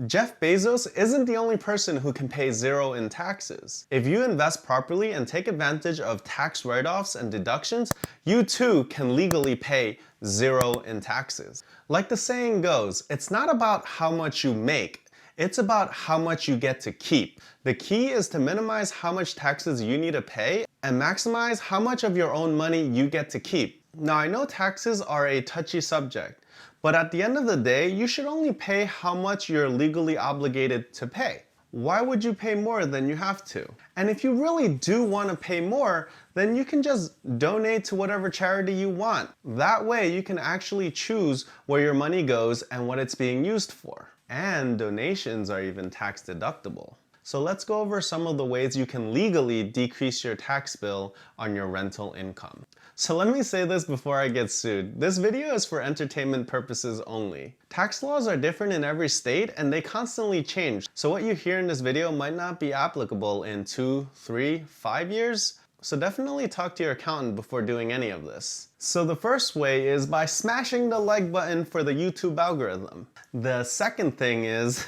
Jeff Bezos isn't the only person who can pay zero in taxes. If you invest properly and take advantage of tax write-offs and deductions, you too can legally pay zero in taxes. Like the saying goes, it's not about how much you make, it's about how much you get to keep. The key is to minimize how much taxes you need to pay and maximize how much of your own money you get to keep. Now, I know taxes are a touchy subject, but at the end of the day, you should only pay how much you're legally obligated to pay. Why would you pay more than you have to? And if you really do want to pay more, then you can just donate to whatever charity you want. That way you can actually choose where your money goes and what it's being used for. And donations are even tax deductible. So let's go over some of the ways you can legally decrease your tax bill on your rental income. So let me say this before I get sued. This video is for entertainment purposes only. Tax laws are different in every state and they constantly change. So what you hear in this video might not be applicable in 2, 3, 5 years. So definitely talk to your accountant before doing any of this. So the first way is by smashing the like button for the YouTube algorithm. The second thing is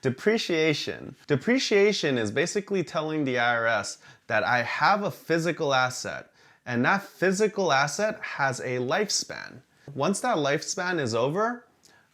depreciation. Depreciation is basically telling the IRS that I have a physical asset and that physical asset has a lifespan. Once that lifespan is over,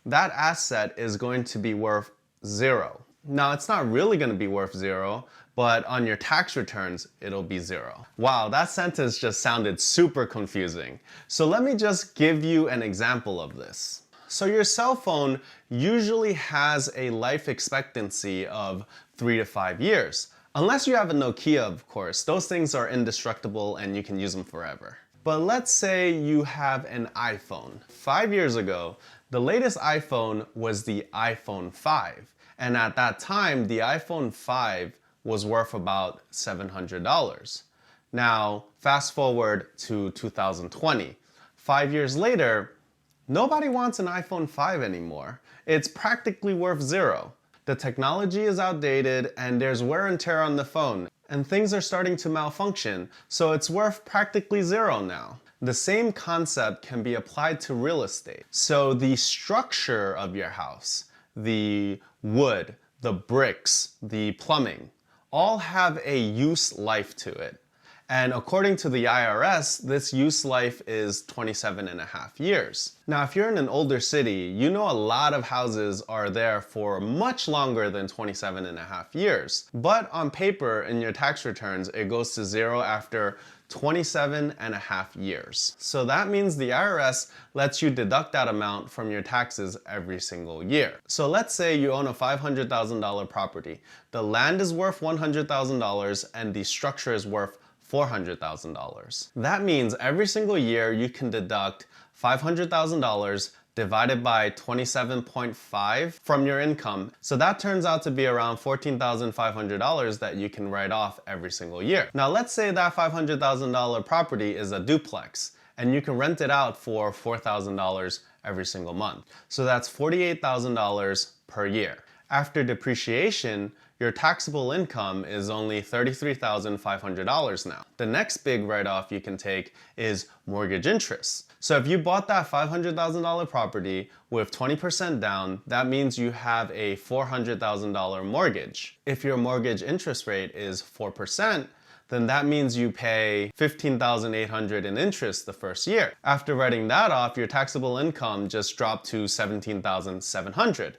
that asset is going to be worth zero. Now, it's not really going to be worth zero, but on your tax returns, it'll be zero. Wow, that sentence just sounded super confusing. So let me just give you an example of this. So your cell phone usually has a life expectancy of 3 to 5 years. Unless you have a Nokia, of course. Those things are indestructible and you can use them forever. But let's say you have an iPhone. 5 years ago, the latest iPhone was the iPhone 5. And at that time, the iPhone 5 was worth about $700. Now, fast forward to 2020. 5 years later, nobody wants an iPhone 5 anymore. It's practically worth zero. The technology is outdated and there's wear and tear on the phone, and things are starting to malfunction, so it's worth practically zero now. The same concept can be applied to real estate. So the structure of your house, the wood, the bricks, the plumbing, all have a use life to it. And according to the IRS, this use life is 27.5 years. Now, if you're in an older city, you know a lot of houses are there for much longer than 27.5 years. But on paper, in your tax returns, it goes to zero after 27.5 years. So that means the IRS lets you deduct that amount from your taxes every single year. So let's say you own a $500,000 property. The land is worth $100,000 and the structure is worth $400,000. That means every single year you can deduct $500,000 divided by 27.5 from your income. So that turns out to be around $14,500 that you can write off every single year. Now let's say that $500,000 property is a duplex and you can rent it out for $4,000 every single month. So that's $48,000 per year. After depreciation, your taxable income is only $33,500 now. The next big write-off you can take is mortgage interest. So if you bought that $500,000 property with 20% down, that means you have a $400,000 mortgage. If your mortgage interest rate is 4%, then that means you pay $15,800 in interest the first year. After writing that off, your taxable income just dropped to $17,700.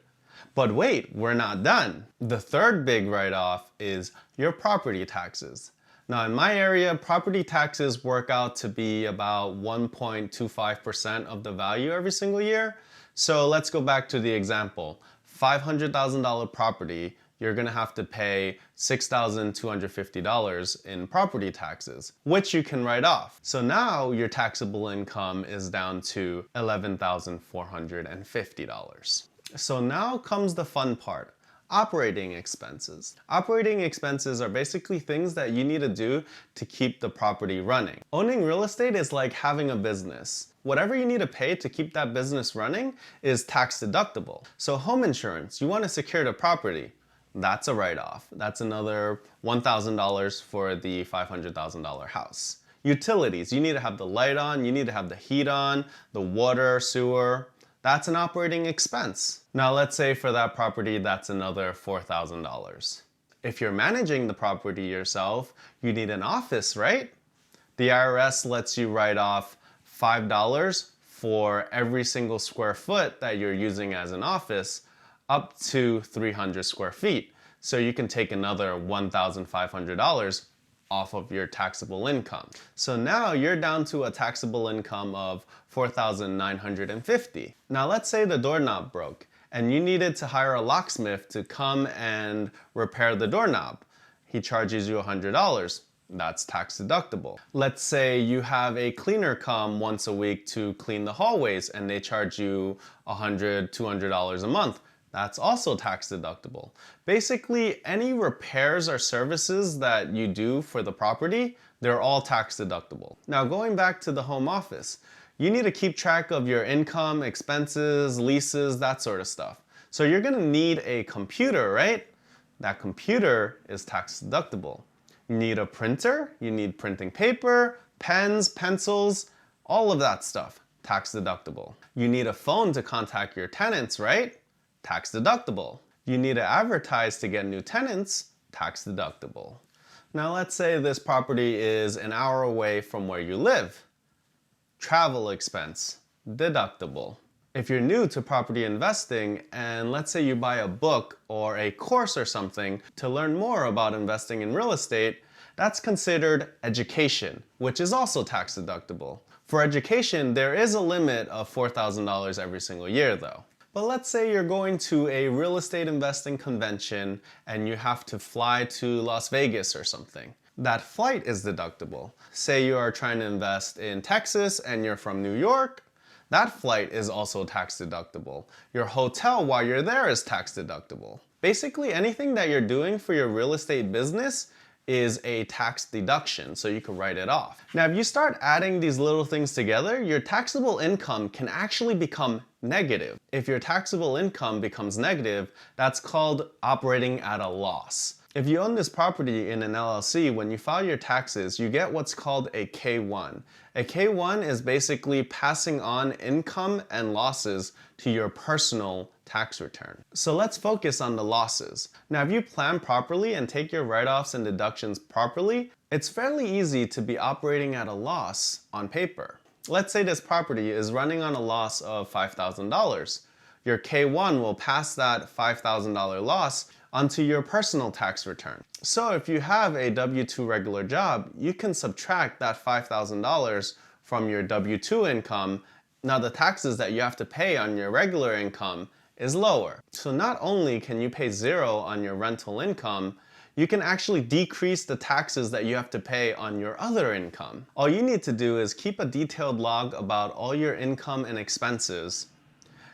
But wait, we're not done. The third big write-off is your property taxes. Now in my area, property taxes work out to be about 1.25% of the value every single year. So let's go back to the example. $500,000 property, you're gonna have to pay $6,250 in property taxes, which you can write off. So now your taxable income is down to $11,450. So now comes the fun part, operating expenses. Operating expenses are basically things that you need to do to keep the property running. Owning real estate is like having a business. Whatever you need to pay to keep that business running is tax deductible. So home insurance, you want to secure the property. That's a write-off. That's another $1,000 for the $500,000 house. Utilities, you need to have the light on, you need to have the heat on, the water, sewer. That's an operating expense. Now let's say for that property, that's another $4,000. If you're managing the property yourself, you need an office, right? The IRS lets you write off $5 for every single square foot that you're using as an office up to 300 square feet. So you can take another $1,500 off of your taxable income. So now you're down to a taxable income of $4,950. Now let's say the doorknob broke and you needed to hire a locksmith to come and repair the doorknob. He charges you $100. That's tax deductible. Let's say you have a cleaner come once a week to clean the hallways and they charge you $100, $200 a month. That's also tax deductible. Basically, any repairs or services that you do for the property, they're all tax deductible. Now going back to the home office, you need to keep track of your income, expenses, leases, that sort of stuff. So you're gonna need a computer, right? That computer is tax deductible. You need a printer, you need printing paper, pens, pencils, all of that stuff, tax deductible. You need a phone to contact your tenants, right? Tax deductible. You need to advertise to get new tenants, tax deductible. Now let's say this property is an hour away from where you live. Travel expense, deductible. If you're new to property investing and let's say you buy a book or a course or something to learn more about investing in real estate, that's considered education, which is also tax deductible. For education, there is a limit of $4,000 every single year though. But let's say you're going to a real estate investing convention and you have to fly to Las Vegas or something. That flight is deductible. Say you are trying to invest in Texas and you're from New York, that flight is also tax deductible. Your hotel while you're there is tax deductible. Basically anything that you're doing for your real estate business is a tax deduction, so you can write it off. Now, if you start adding these little things together, your taxable income can actually become negative. If your taxable income becomes negative, that's called operating at a loss. If you own this property in an LLC, when you file your taxes, you get what's called a K-1. A K-1 is basically passing on income and losses to your personal tax return. So let's focus on the losses. Now, if you plan properly and take your write-offs and deductions properly, it's fairly easy to be operating at a loss on paper. Let's say this property is running on a loss of $5,000. Your K-1 will pass that $5,000 loss onto your personal tax return. So if you have a W-2 regular job, you can subtract that $5,000 from your W-2 income. Now the taxes that you have to pay on your regular income is lower. So not only can you pay zero on your rental income, you can actually decrease the taxes that you have to pay on your other income. All you need to do is keep a detailed log about all your income and expenses.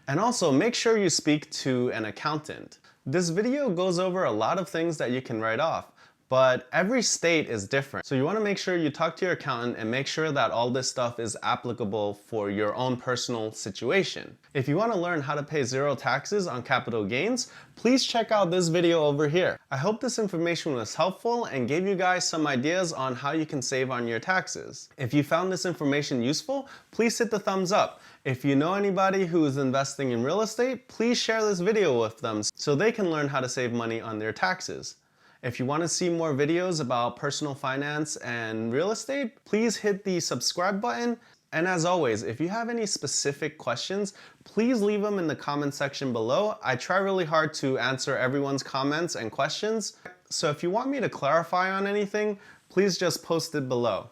And also make sure you speak to an accountant. This video goes over a lot of things that you can write off, but every state is different. So you want to make sure you talk to your accountant and make sure that all this stuff is applicable for your own personal situation. If you want to learn how to pay zero taxes on capital gains, please check out this video over here. I hope this information was helpful and gave you guys some ideas on how you can save on your taxes. If you found this information useful, please hit the thumbs up. If you know anybody who is investing in real estate, please share this video with them so they can learn how to save money on their taxes. If you want to see more videos about personal finance and real estate, please hit the subscribe button. And as always, if you have any specific questions, please leave them in the comment section below. I try really hard to answer everyone's comments and questions. So if you want me to clarify on anything, please just post it below.